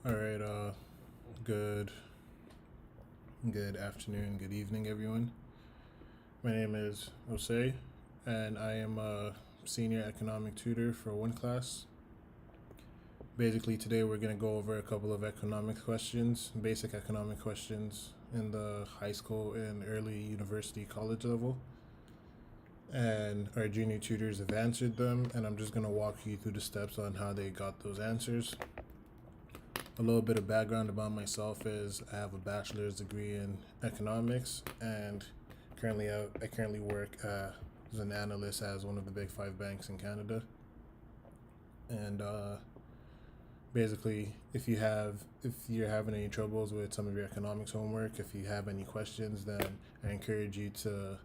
All right, good good afternoon, good evening, everyone. My name is Osehi, and I am a senior economic tutor for OneClass. Basically, today we're going to go over a couple of economic questions, basic economic questions in the high school and early university college level. And our junior tutors have answered them, and I'm just going to walk you through the steps on how they got those answers. A little bit of background about myself is I have a bachelor's degree in economics, and I currently work as an analyst at one of the big five banks in Canada. And basically, if you're having any troubles with some of your economics homework, if you have any questions, then I encourage you to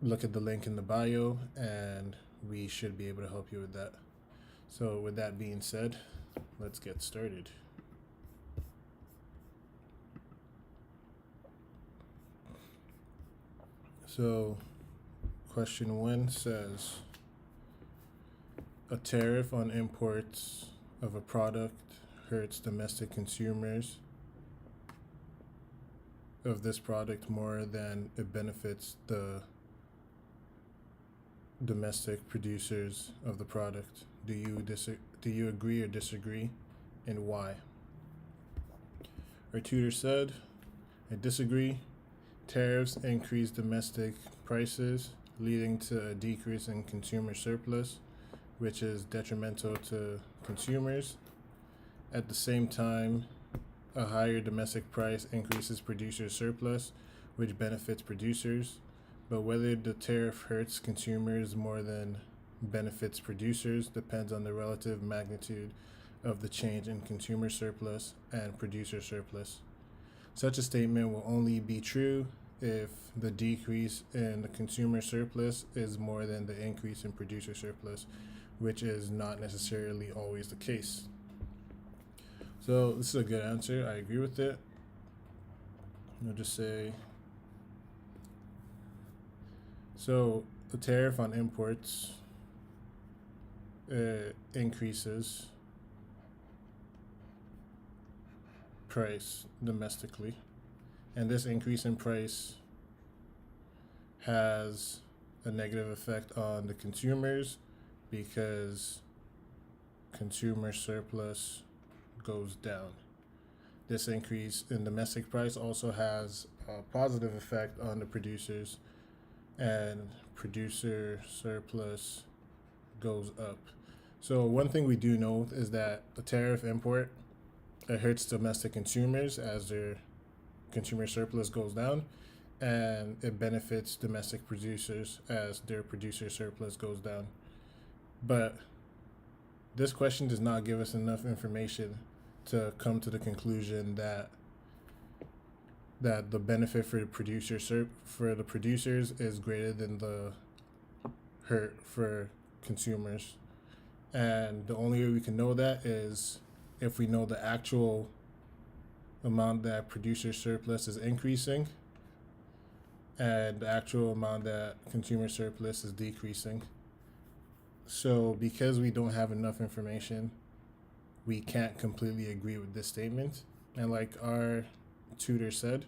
look at the link in the bio, and we should be able to help you with that. So with that being said, let's get started. So, question 1 says a tariff on imports of a product hurts domestic consumers of this product more than it benefits the domestic producers of the product. Do you agree or disagree, and why? Our tutor said, I disagree. Tariffs increase domestic prices, leading to a decrease in consumer surplus, which is detrimental to consumers. At the same time, a higher domestic price increases producer surplus, which benefits producers. But whether the tariff hurts consumers more than benefits producers depends on the relative magnitude of the change in consumer surplus and producer surplus. Such a statement will only be true if the decrease in the consumer surplus is more than the increase in producer surplus, which is not necessarily always the case. So this is a good answer. I agree with it. I'll just say, so the tariff on imports increases price domestically, and this increase in price has a negative effect on the consumers because consumer surplus goes down. This increase in domestic price also has a positive effect on the producers, and producer surplus goes up. So one thing we do know is that a tariff import, it hurts domestic consumers as their consumer surplus goes down, and it benefits domestic producers as their producer surplus goes down. But this question does not give us enough information to come to the conclusion that the benefit for the producers is greater than the hurt for consumers. And the only way we can know that is if we know the actual amount that producer surplus is increasing and the actual amount that consumer surplus is decreasing. So because we don't have enough information, we can't completely agree with this statement. And like our tutor said,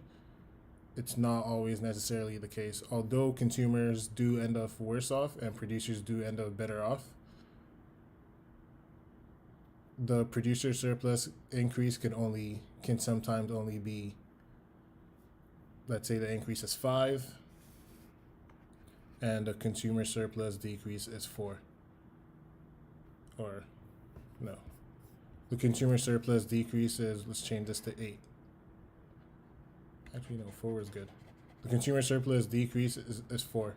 it's not always necessarily the case. Although consumers do end up worse off and producers do end up better off, the producer surplus increase can sometimes only be, let's say the increase is 5 and the consumer surplus decrease is 4. Or no, the consumer surplus decrease is, let's change this to 8. Actually, no, 4 is good. The consumer surplus decrease is 4.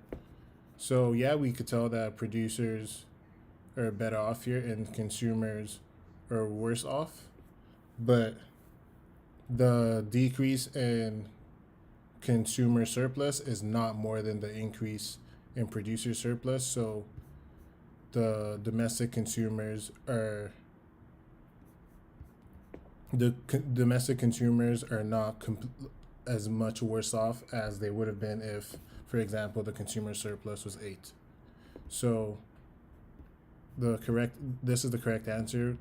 So yeah, we could tell that producers are better off here and consumers are worse off. But the decrease in consumer surplus is not more than the increase in producer surplus. So the domestic consumers are not as much worse off as they would have been if, for example, the consumer surplus was 8. So this is the correct answer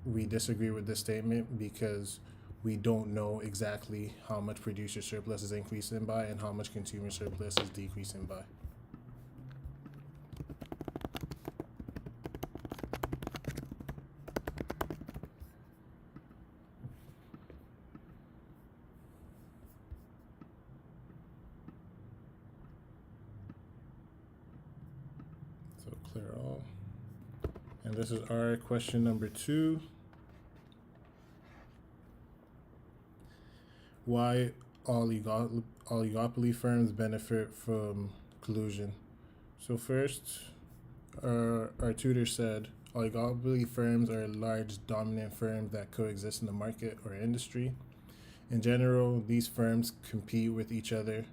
we disagree with this statement because we don't know exactly how much producer surplus is increasing by and how much consumer surplus is decreasing by. So clear all. And this is our question number 2. Why oligopoly firms benefit from collusion? So first, our tutor said oligopoly firms are large dominant firms that coexist in the market or industry. In general, these firms compete with each other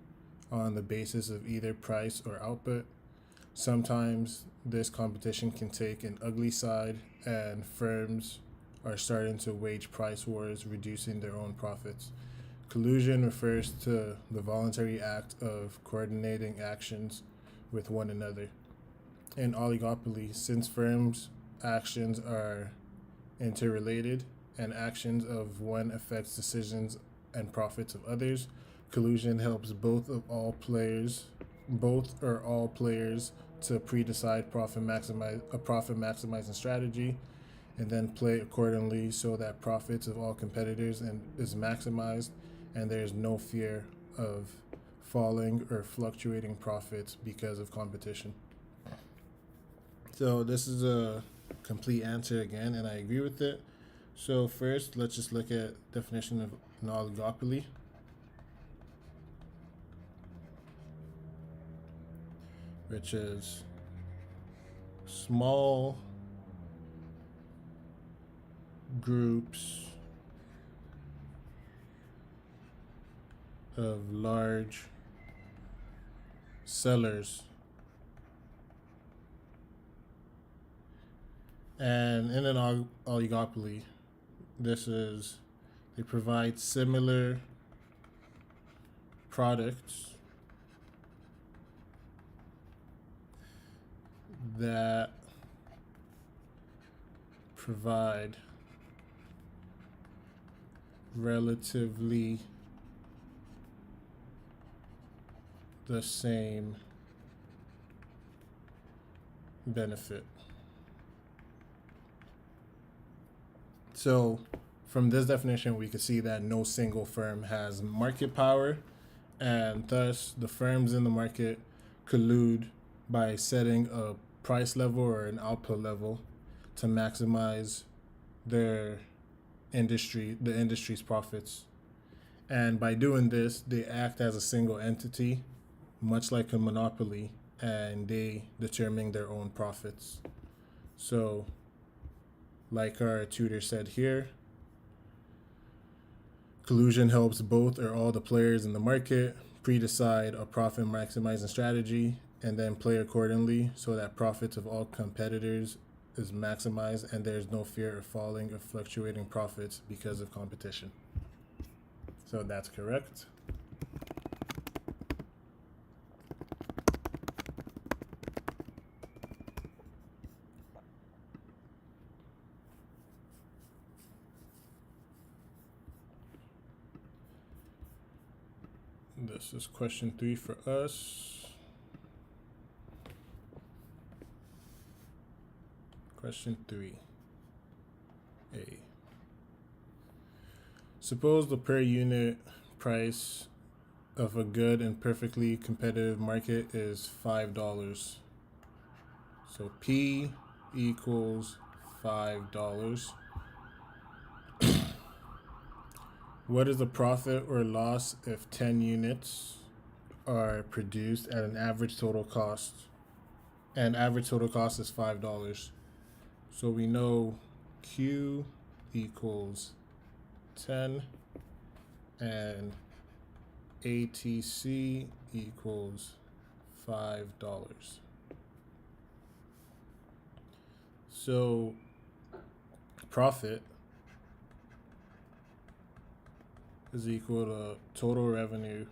on the basis of either price or output. Sometimes this competition can take an ugly side, and firms are starting to wage price wars, reducing their own profits. Collusion refers to the voluntary act of coordinating actions with one another. In oligopoly, since firms' actions are interrelated and actions of one affects decisions and profits of others, collusion helps both or all players to pre-decide profit maximizing strategy and then play accordingly so that profits of all competitors is maximized and there is no fear of falling or fluctuating profits because of competition. So this is a complete answer again, and I agree with it. So first, let's just look at definition of an oligopoly. Which is small groups of large sellers. And in an oligopoly, they provide similar products that provide relatively the same benefit. So from this definition, we could see that no single firm has market power, and thus the firms in the market collude by setting a price level or an output level to maximize the industry's profits. And by doing this, they act as a single entity, much like a monopoly, and they determine their own profits. So, like our tutor said here, collusion helps both or all the players in the market pre-decide a profit maximizing strategy and then play accordingly so that profits of all competitors is maximized and there's no fear of falling or fluctuating profits because of competition. So that's correct. This is question 3 for us. Question 3A. Suppose the per unit price of a good and perfectly competitive market is $5. So P equals $5. What is the profit or loss if 10 units are produced at an average total cost? And average total cost is $5. So we know Q equals 10 and ATC equals $5. So profit is equal to total revenue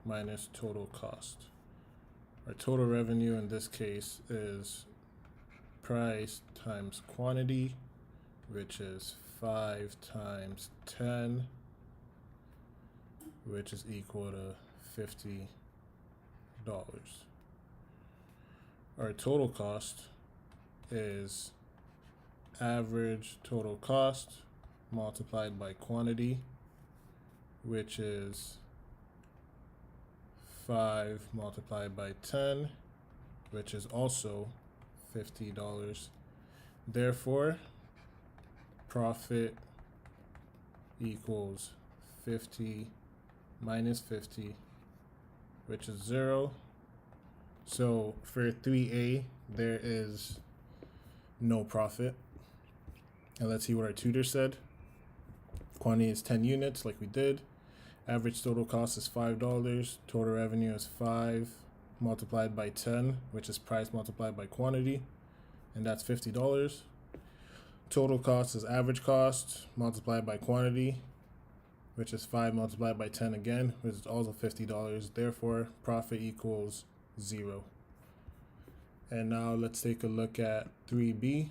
minus total cost. Our total revenue in this case is price times quantity which is 5 times 10, which is equal to $50. Our total cost is average total cost multiplied by quantity, which is 5 multiplied by 10, which is also $50. Therefore, profit equals 50 minus 50, which is 0. So for 3A, there is no profit. And let's see what our tutor said. Quantity is 10 units, like we did. Average total cost is $5. Total revenue is 5 multiplied by 10, which is price multiplied by quantity, and that's $50. Total cost is average cost multiplied by quantity, which is 5 multiplied by 10 again, which is also $50. Therefore, profit equals 0. And now let's take a look at 3B.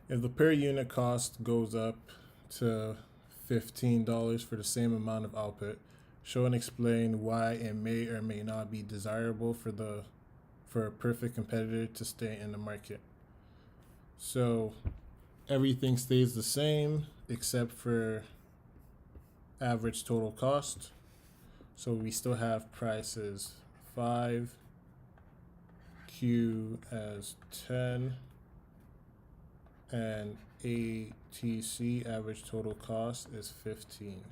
If the per unit cost goes up to $15 for the same amount of output, show and explain why it may or may not be desirable for a perfect competitor to stay in the market. So everything stays the same except for average total cost. So we still have prices 5, Q as 10, and ATC, average total cost, is 15.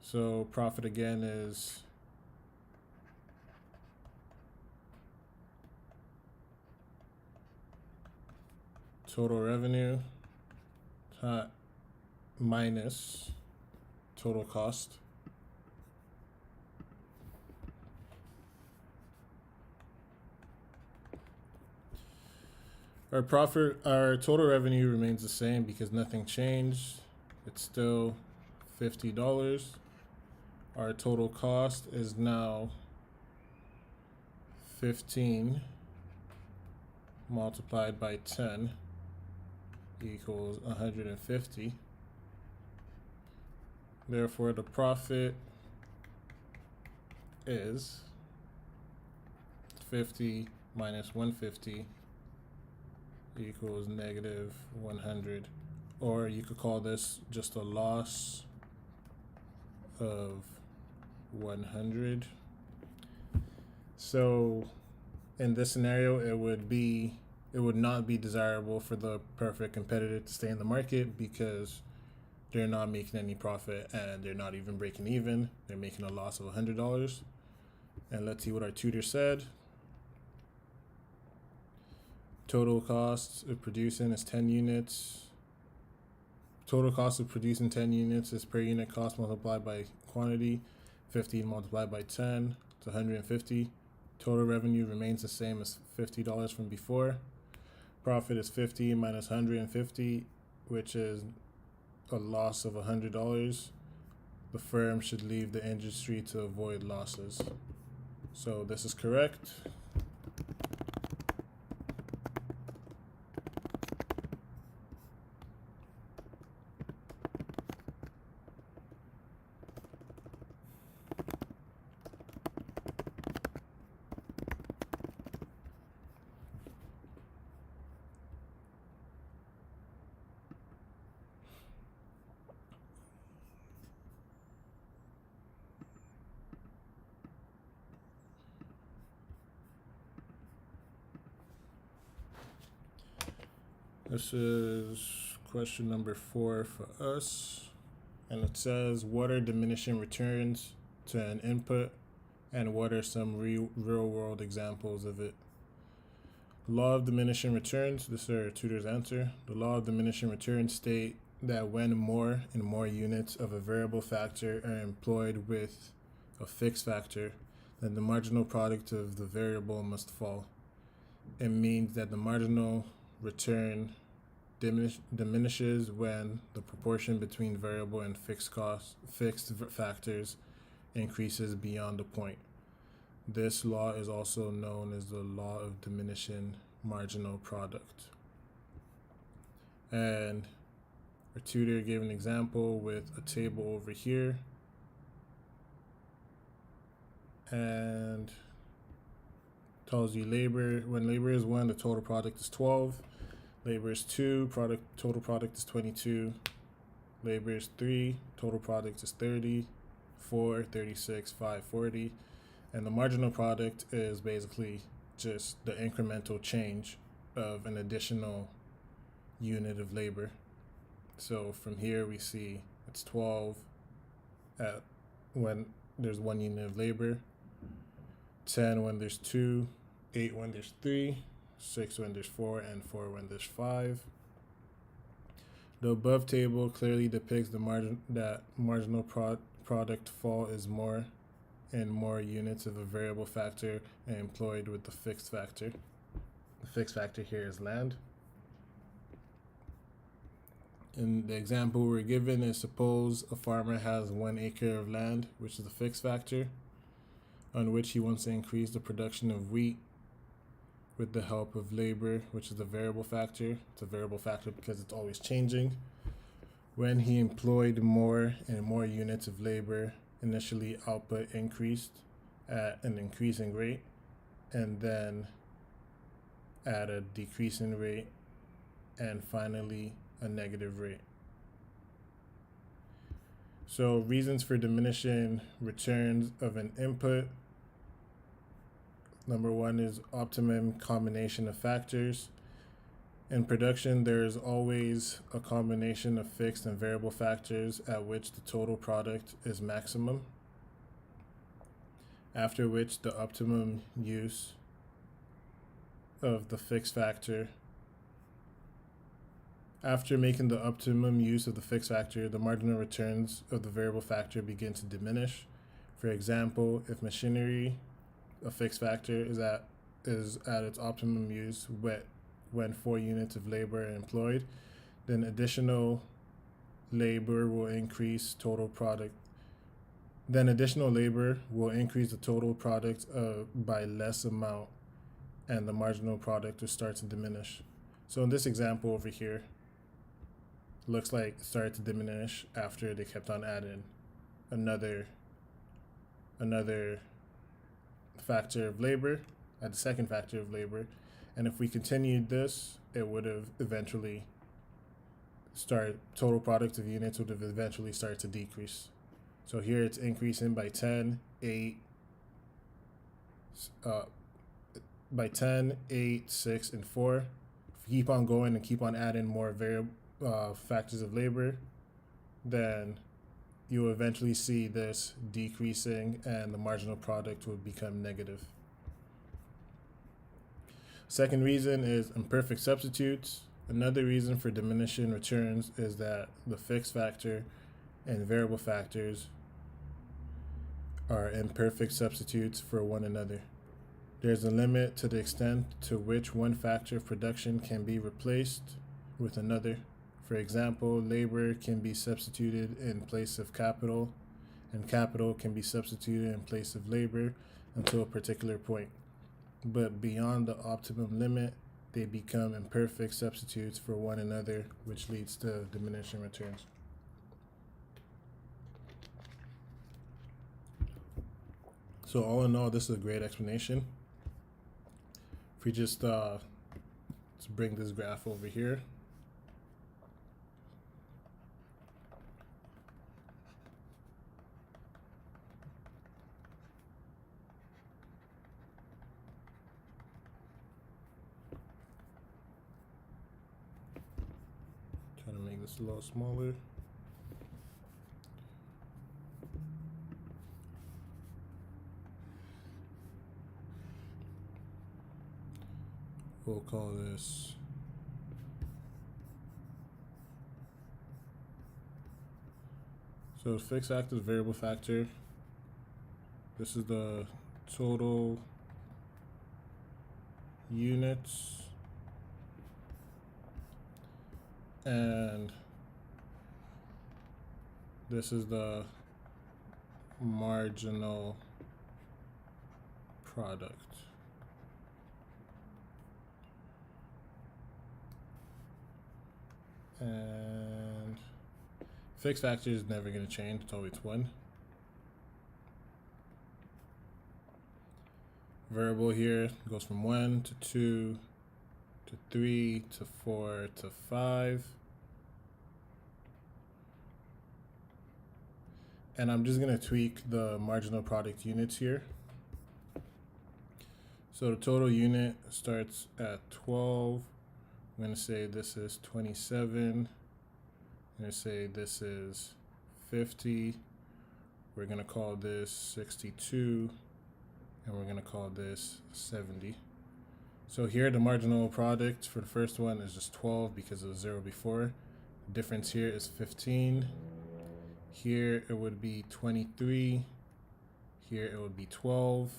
So profit again is total revenue minus total cost. Our total revenue remains the same because nothing changed. It's still $50. Our total cost is now 15 multiplied by 10 equals 150. Therefore, the profit is 50 minus 150 equals negative 100. Or you could call this just a loss of 100. So in this scenario, it would not be desirable for the perfect competitor to stay in the market because they're not making any profit and they're not even breaking even. They're making a loss of $100. And let's see what our tutor said. Total cost of producing is 10 units. Total cost of producing 10 units is per unit cost multiplied by quantity. 15 multiplied by 10 is 150. Total revenue remains the same as $50 from before. Profit is 50 minus 150, which is a loss of $100. The firm should leave the industry to avoid losses. So this is correct. This is question number 4 for us, and it says, what are diminishing returns to an input, and what are some real-world examples of it? Law of diminishing returns, this is our tutor's answer. The law of diminishing returns state that when more and more units of a variable factor are employed with a fixed factor, then the marginal product of the variable must fall. It means that the marginal return diminishes when the proportion between variable and fixed factors increases beyond a point. This law is also known as the law of diminishing marginal product. And our tutor gave an example with a table over here. And tells you labor, when labor is 1, the total product is 12. Labor is 2, total product is 22. Labor is 3, total product is 30. 4, 36, 5, 40. And the marginal product is basically just the incremental change of an additional unit of labor. So from here we see it's 12 at when there's 1 unit of labor, 10 when there's 2, 8 when there's 3, 6 when there's 4, and 4 when there's 5. The above table clearly depicts the marginal product fall is more and more units of a variable factor and employed with the fixed factor. The fixed factor here is land. In the example we're given is, suppose a farmer has 1 acre of land, which is the fixed factor, on which he wants to increase the production of wheat with the help of labor, which is the variable factor. It's a variable factor because it's always changing. When he employed more and more units of labor, initially output increased at an increasing rate, and then at a decreasing rate, and finally a negative rate. So reasons for diminishing returns of an input. Number 1 is optimum combination of factors. In production, there is always a combination of fixed and variable factors at which the total product is maximum, after which the optimum use of the fixed factor. After making the optimum use of the fixed factor, the marginal returns of the variable factor begin to diminish. For example, if machinery, a fixed factor, is at its optimum use when 4 units of labor are employed, then additional labor will increase total product. Then additional labor will increase the total product by less amount, and the marginal product will start to diminish. So in this example over here, looks like it started to diminish after they kept on adding another factor of labor, at the second factor of labor. And if we continued this, it would have eventually total product of units would have eventually started to decrease. So here it's increasing by 10, 8, 6, and 4. If we keep on going and keep on adding more factors of labor, then you will eventually see this decreasing and the marginal product will become negative. Second reason is imperfect substitutes. Another reason for diminishing returns is that the fixed factor and variable factors are imperfect substitutes for one another. There's a limit to the extent to which one factor of production can be replaced with another. For example, labor can be substituted in place of capital, and capital can be substituted in place of labor until a particular point. But beyond the optimum limit, they become imperfect substitutes for one another, which leads to diminishing returns. So all in all, this is a great explanation. If we just let's bring this graph over here. Trying to make this a little smaller. We'll call this so fixed factor, variable factor. This is the total units, and this is the marginal product. And fixed factor is never going to change. It's always 1. Variable here goes from 1 to 2 to 3 to 4 to 5. And I'm just going to tweak the marginal product units here. So the total unit starts at 12. I'm going to say this is 27. I'm going to say this is 50. We're going to call this 62. And we're going to call this 70. So here the marginal product for the first one is just 12 because it was 0 before. The difference here is 15. Here it would be 23. Here it would be 12.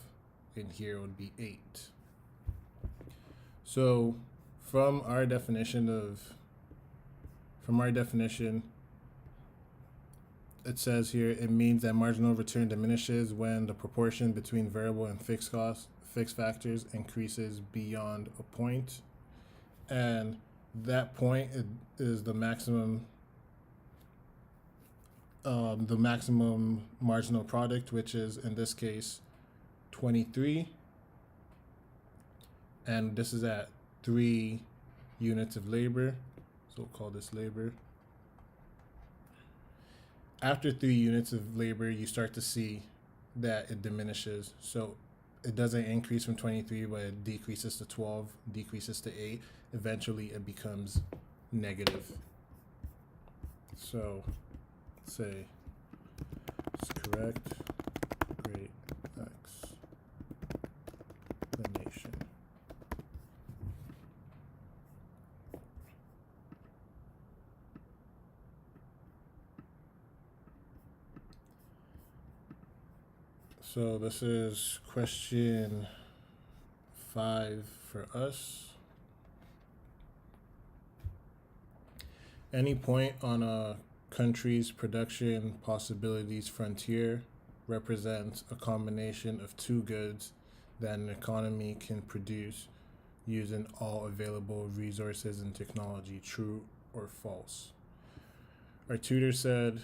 And here it would be 8. So from our definition, it says here it means that marginal return diminishes when the proportion between variable and fixed factors increases beyond a point, and that point is the maximum marginal product, which is in this case 23, and this is at 3 units of labor, so we'll call this labor. After 3 units of labor, you start to see that it diminishes. So it doesn't increase from 23, but it decreases to 12, decreases to 8. Eventually, it becomes negative. So say it's correct. Great explanation. So this is question 5 for us. Any point on a country's production possibilities frontier represents a combination of 2 goods that an economy can produce using all available resources and technology. True or false? Our tutor said,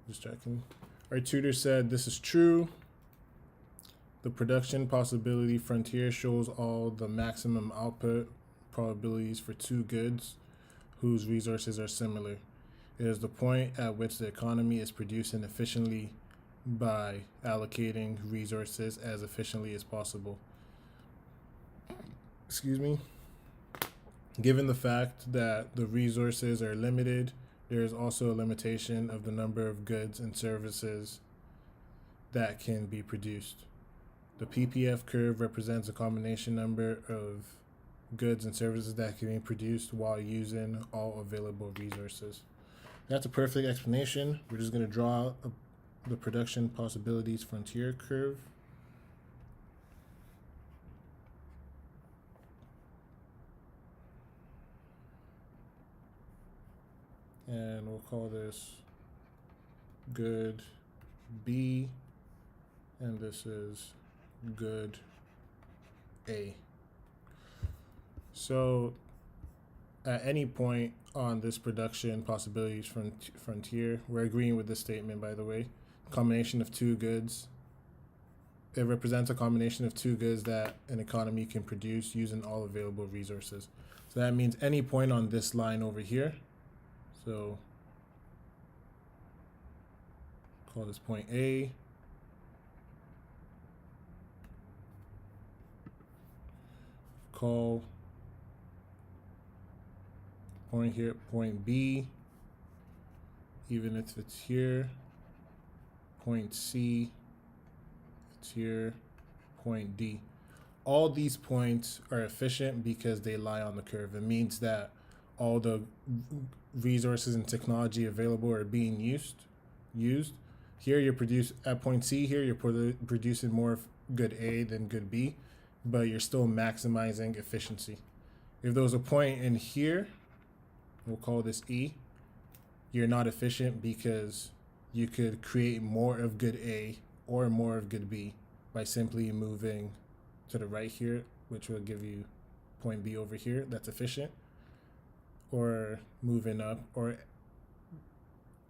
just checking. Our tutor said this is true. The production possibility frontier shows all the maximum output probabilities for 2 goods whose resources are similar. It is the point at which the economy is producing efficiently by allocating resources as efficiently as possible. Excuse me. Given the fact that the resources are limited, there is also a limitation of the number of goods and services that can be produced. The PPF curve represents a combination number of goods and services that can be produced while using all available resources. That's a perfect explanation. We're just going to draw the production possibilities frontier curve. And we'll call this good B, and this is good A. So at any point on this production possibilities frontier, we're agreeing with this statement, by the way, combination of 2 goods. It represents a combination of 2 goods that an economy can produce using all available resources. So that means any point on this line over here. So call this point A. Call point here point B, even if it's here. Point C, it's here. Point D. All these points are efficient because they lie on the curve. It means that all the resources and technology available are being used. Here you're at point C here, you're producing more good A than good B, but you're still maximizing efficiency. If there was a point in here, we'll call this E, you're not efficient because you could create more of good A or more of good B by simply moving to the right here, which will give you point B over here. That's efficient. Or moving up, or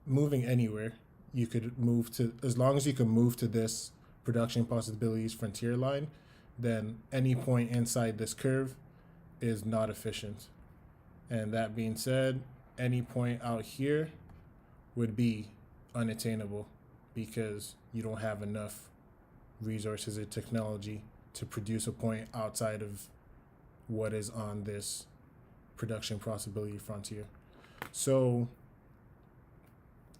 moving anywhere. You could move to, as long as you can move to this production possibilities frontier line, then any point inside this curve is not efficient. And that being said, any point out here would be unattainable because you don't have enough resources or technology to produce a point outside of what is on this production possibility frontier. So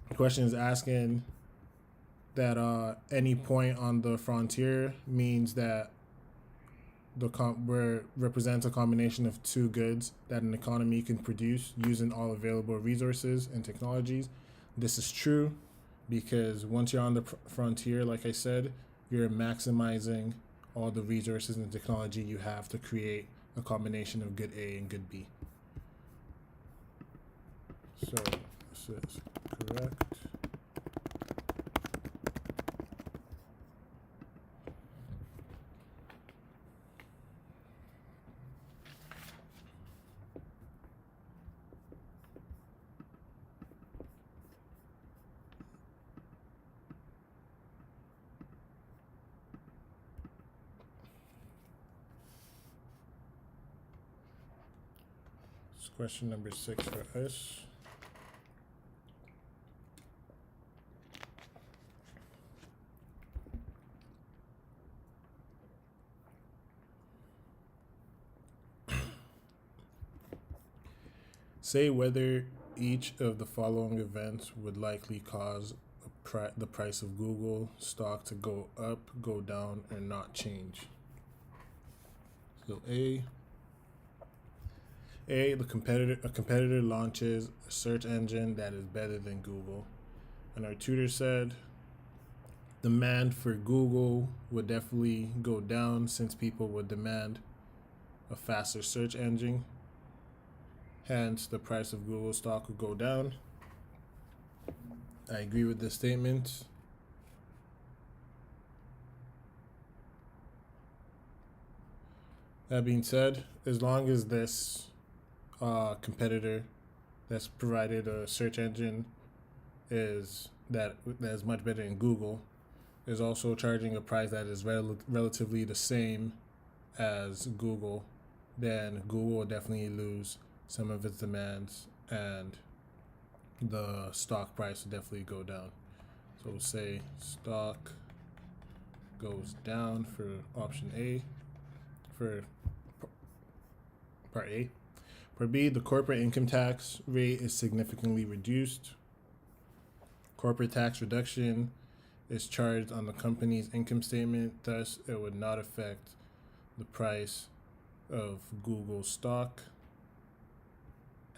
the question is asking that any point on the frontier means that where represents a combination of two goods that an economy can produce using all available resources and technologies. This is true because once you're on the frontier, like I said, you're maximizing all the resources and technology you have to create a combination of good A and good B. So this is correct. Question number 6 for us. Say whether each of the following events would likely cause the price of Google stock to go up, go down, or not change. So A, a competitor launches a search engine that is better than Google. And our tutor said demand for Google would definitely go down since people would demand a faster search engine. Hence, the price of Google stock would go down. I agree with this statement. That being said, as long as this competitor that's provided a search engine that is much better than Google is also charging a price that is relatively the same as Google, then Google will definitely lose some of its demands and the stock price will definitely go down. So we'll say stock goes down for option A, for part A. For B, the corporate income tax rate is significantly reduced. Corporate tax reduction is charged on the company's income statement, thus it would not affect the price of Google stock.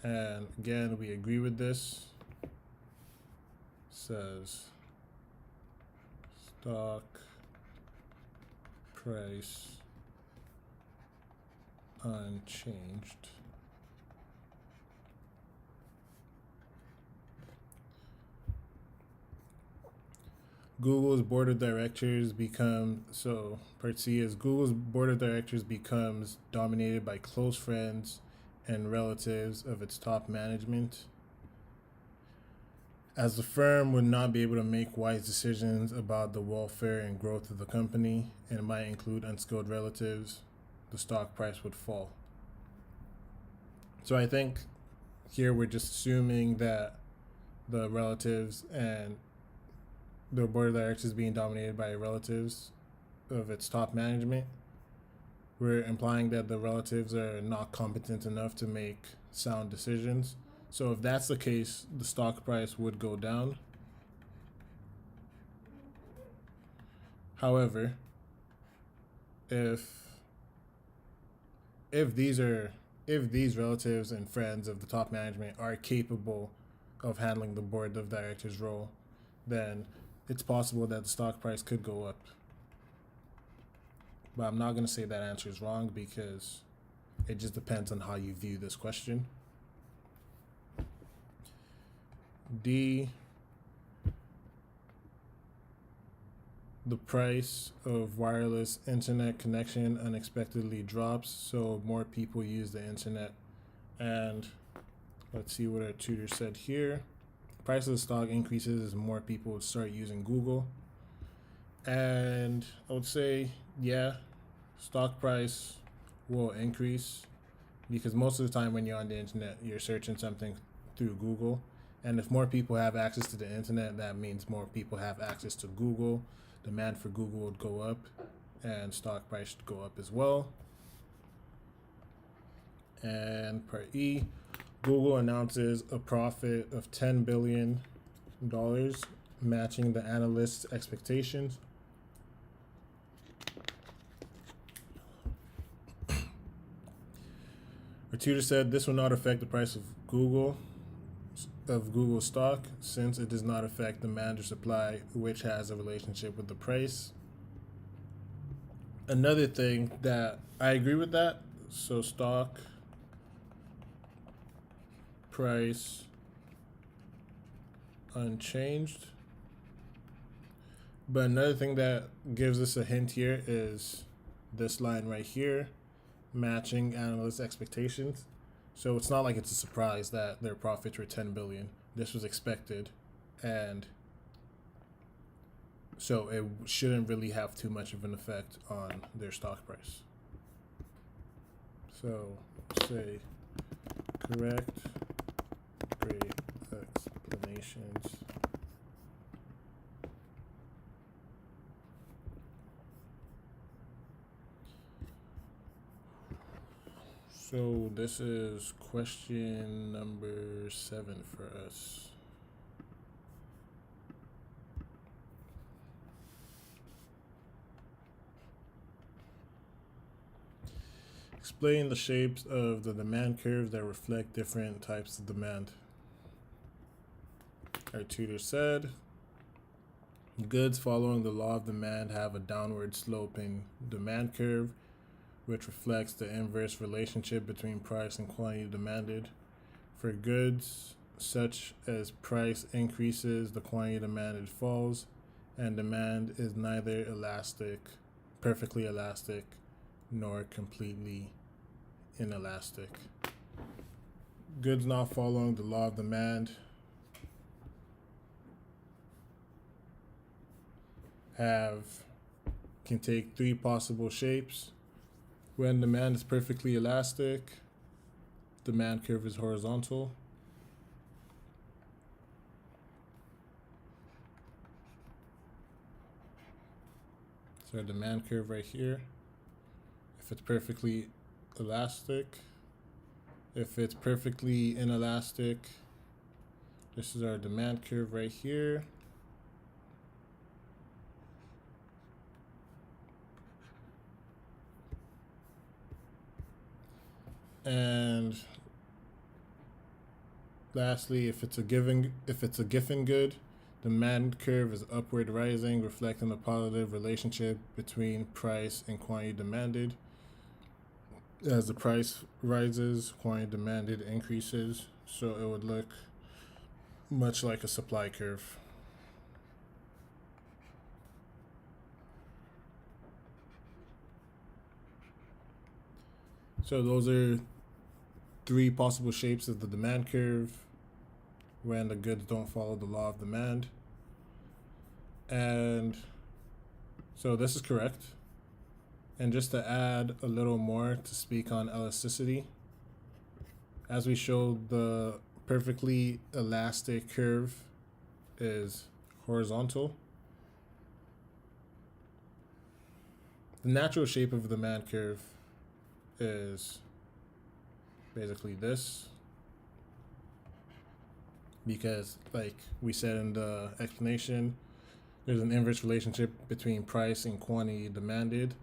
And again, we agree with this. It says stock price unchanged. Google's board of directors part C is Google's board of directors becomes dominated by close friends and relatives of its top management. As the firm would not be able to make wise decisions about the welfare and growth of the company, and might include unskilled relatives, the stock price would fall. So I think here we're just assuming that the relatives and the board of directors being dominated by relatives of its top management, we're implying that the relatives are not competent enough to make sound decisions. So if that's the case, the stock price would go down. However, if these relatives and friends of the top management are capable of handling the board of directors role, then it's possible that the stock price could go up. But I'm not going to say that answer is wrong because it just depends on how you view this question. D, the price of wireless internet connection unexpectedly drops, so more people use the internet. And let's see what our tutor said here. Price of the stock increases as more people start using Google. And I would say, yeah, stock price will increase because most of the time when you're on the internet, you're searching something through Google. And if more people have access to the internet, that means more people have access to Google. Demand for Google would go up and stock price should go up as well. And per E, Google announces a profit of $10 billion, matching the analysts' expectations. Our tutor said this will not affect the price of Google stock, since it does not affect demand or supply, which has a relationship with the price. Another thing that I agree with that, so stock price unchanged. But another thing that gives us a hint here is this line right here, matching analyst expectations. So it's not like it's a surprise that their profits were 10 billion. This was expected, and so it shouldn't really have too much of an effect on their stock price. So say correct, great explanations. So this is question number 7 for us. Explain the shapes of the demand curves that reflect different types of demand. Our tutor said, goods following the law of demand have a downward sloping demand curve, which reflects the inverse relationship between price and quantity demanded. For goods such as price increases, the quantity demanded falls, and demand is neither perfectly elastic, nor completely inelastic. Goods not following the law of demand can take 3 possible shapes. When demand is perfectly elastic, demand curve is horizontal. So our demand curve right here, if it's perfectly elastic, if it's perfectly inelastic, this is our demand curve right here. And lastly, if it's a given good, demand curve is upward rising, reflecting the positive relationship between price and quantity demanded. As the price rises, quantity demanded increases, so it would look much like a supply curve. So those are 3 possible shapes of the demand curve when the goods don't follow the law of demand. And so this is correct. And just to add a little more to speak on elasticity, as we showed, the perfectly elastic curve is horizontal. The natural shape of the demand curve is basically this, because like we said in the explanation, there's an inverse relationship between price and quantity demanded.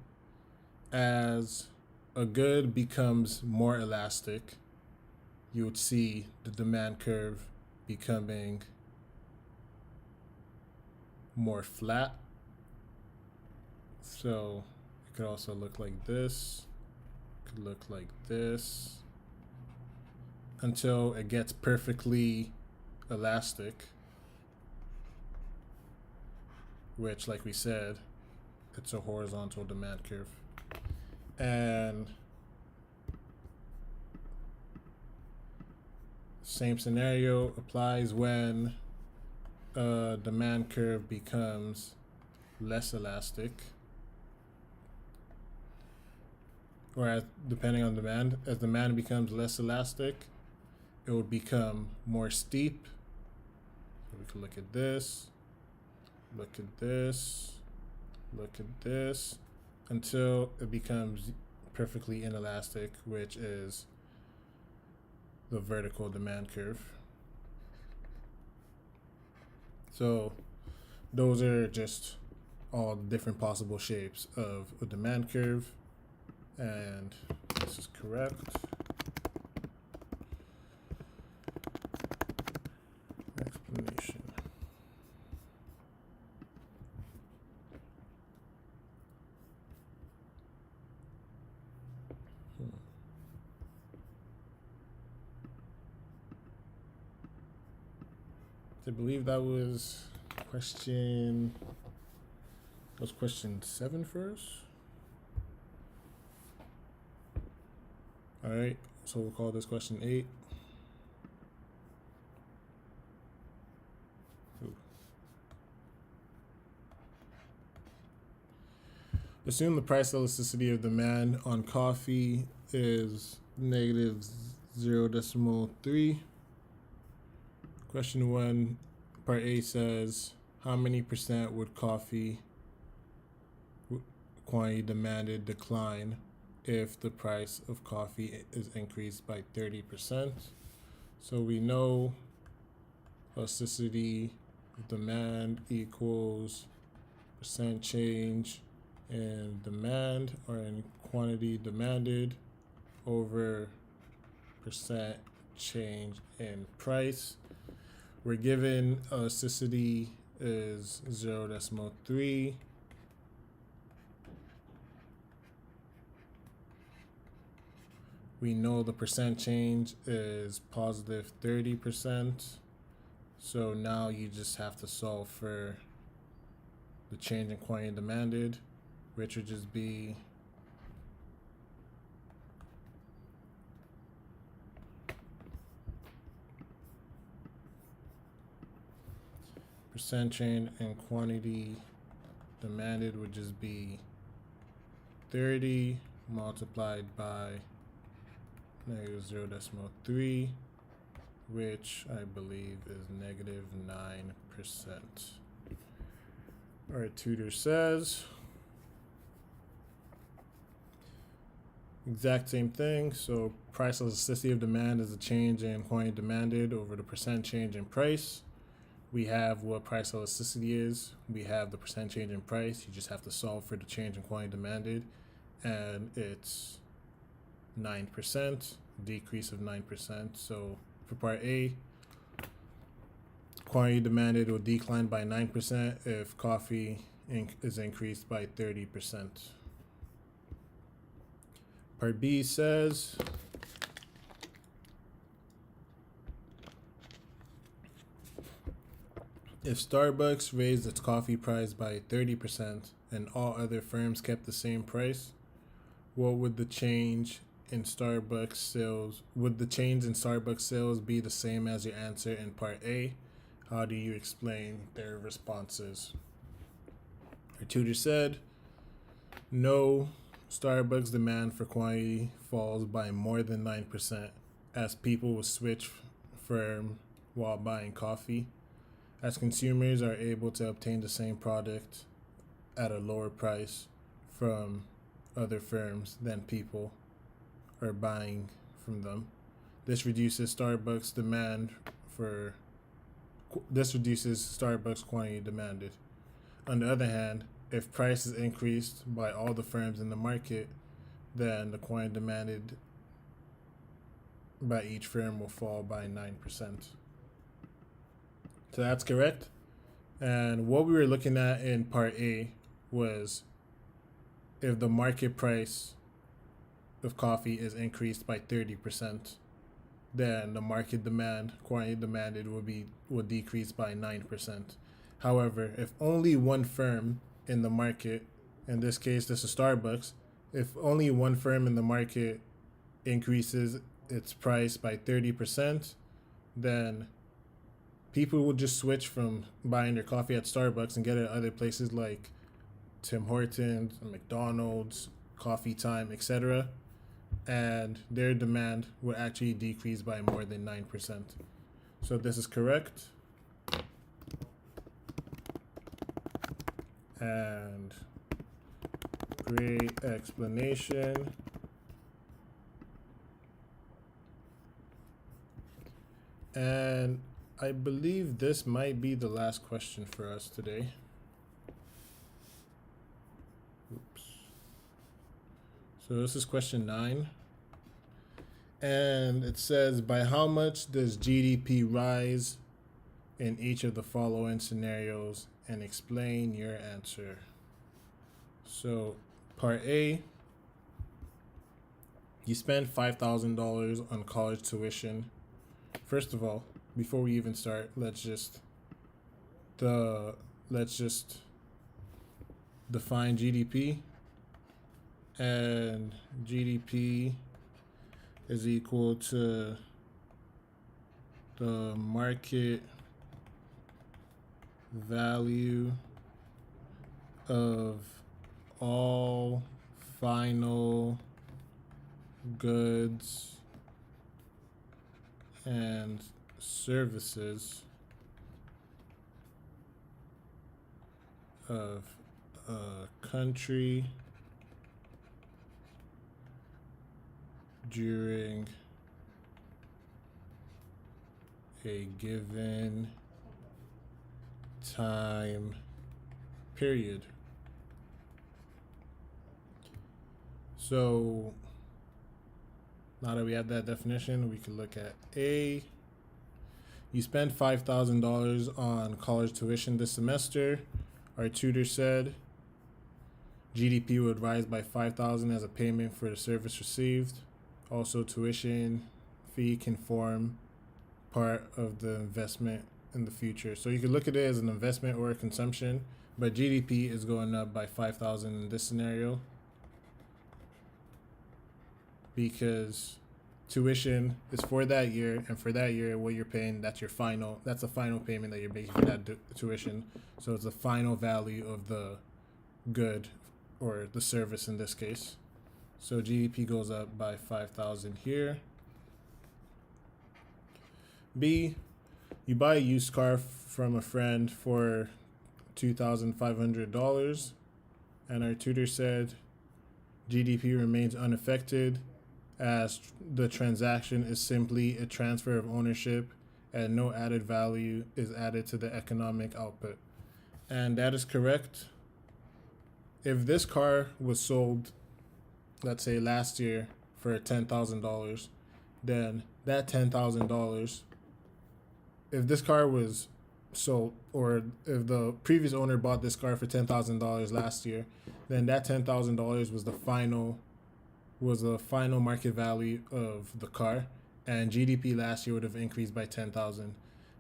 As a good becomes more elastic, you would see the demand curve becoming more flat. So it could also look like this, could look like this, until it gets perfectly elastic, which, like we said, it's a horizontal demand curve. And same scenario applies when demand curve becomes less elastic, or depending on demand, as demand becomes less elastic, it will become more steep. So we can look at this, look at this, look at this, until it becomes perfectly inelastic, which is the vertical demand curve. So those are just all the different possible shapes of a demand curve, and this is correct. Explanation. I believe that was question 7 first. All right, so we'll call this question 8. Assume the price elasticity of demand on coffee is negative 0.3. Question 1, part A says, how many percent would coffee quantity demanded decline if the price of coffee is increased by 30%? So we know elasticity of demand equals percent change in demand, or in quantity demanded, over percent change in price. We're given elasticity is 0.3. We know the percent change is positive 30%. So now you just have to solve for the change in quantity demanded, which would just be percent change in quantity demanded would just be 30 multiplied by negative 0.3, which I believe is negative 9%. All right, tutor says exact same thing. So price elasticity of demand is the change in quantity demanded over the percent change in price. We have what price elasticity is. We have the percent change in price. You just have to solve for the change in quantity demanded, and it's 9%, decrease of 9%. So for part A, quantity demanded will decline by 9% if coffee is increased by 30%. Part B says if Starbucks raised its coffee price by 30% and all other firms kept the same price, what would the change in Starbucks sales? Would the change in Starbucks sales be the same as your answer in part A? How do you explain their responses? Our tutor said, no, Starbucks demand for quantity falls by more than 9% as people will switch firm while buying coffee, as consumers are able to obtain the same product at a lower price from other firms than people are buying from them. This reduces Starbucks quantity demanded. On the other hand, if price is increased by all the firms in the market, then the quantity demanded by each firm will fall by 9%. So that's correct. And what we were looking at in part A was if the market price of coffee is increased by 30%, then the market demand, quantity demanded, will decrease by 9%. However, if only one firm in the market in this case, this is Starbucks. If only one firm in the market increases its price by 30%, then people will just switch from buying their coffee at Starbucks and get it at other places like Tim Hortons, McDonald's, Coffee Time, etc. And their demand will actually decrease by more than 9%. So this is correct. And great explanation. And I believe this might be the last question for us today. Oops. So this is question 9. And it says, by how much does GDP rise in each of the following scenarios, and explain your answer. So part A, you spend $5,000 on college tuition. First of all, before we even start, let's just define GDP. And GDP is equal to the market value of all final goods and services of a country during a given time period. So now that we have that definition, we can look at A. You spend $5,000 on college tuition this semester. Our tutor said GDP would rise by $5,000 as a payment for the service received. Also, tuition fee can form part of the investment in the future. So you could look at it as an investment or a consumption, but GDP is going up by $5,000 in this scenario because tuition is for that year, and for that year, what you're paying, that's the final payment that you're making for that tuition. So it's the final value of the good or the service in this case. So GDP goes up by 5,000 here. B, you buy a used car from a friend for $2,500, and our tutor said GDP remains unaffected as the transaction is simply a transfer of ownership and no added value is added to the economic output. And that is correct. If this car was sold, let's say last year, for $10,000, then that $10,000, if this car was sold, or if the previous owner bought this car for $10,000 last year, then that $10,000 was the final market value of the car, and GDP last year would have increased by 10,000.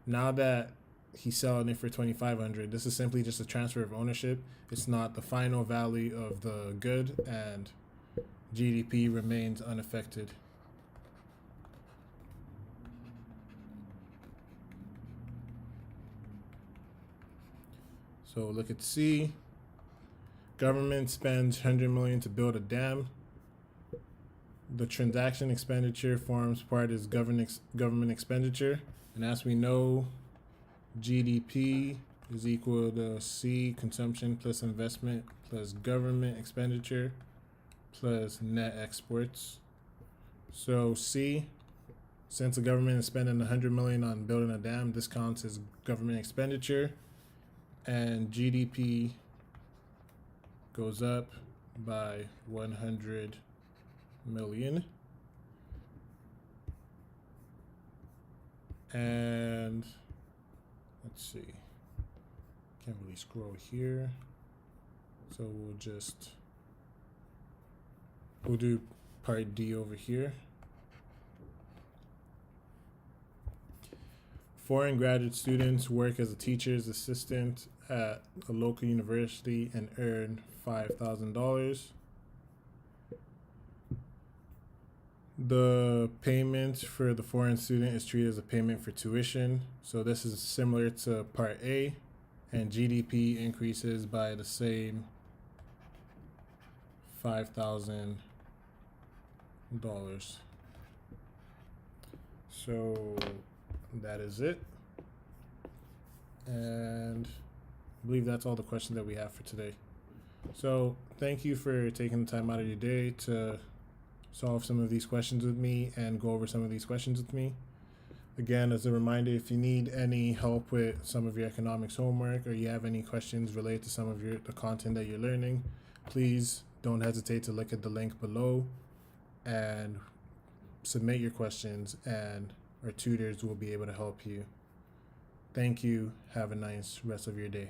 Now that he's selling it for 2,500, this is simply just a transfer of ownership. It's not the final value of the good, and GDP remains unaffected. So look at C. Government spends $100 million to build a dam. The transaction expenditure forms part as government expenditure, and as we know, GDP is equal to C, consumption plus investment plus government expenditure plus net exports. So C, since the government is spending $100 million on building a dam, this counts as government expenditure, and GDP goes up by 100 million. And let's see, can't really scroll here, so we'll do part D over here. Foreign graduate students work as a teacher's assistant at a local university and earn $5,000. The payment for the foreign student is treated as a payment for tuition. So this is similar to Part A, and GDP increases by the same $5,000. So that is it. And I believe that's all the questions that we have for today. So thank you for taking the time out of your day to solve some of these questions with me and go over some of these questions with me. Again, as a reminder, if you need any help with some of your economics homework, or you have any questions related to some of the content that you're learning, please don't hesitate to look at the link below and submit your questions, and our tutors will be able to help you. Thank you. Have a nice rest of your day.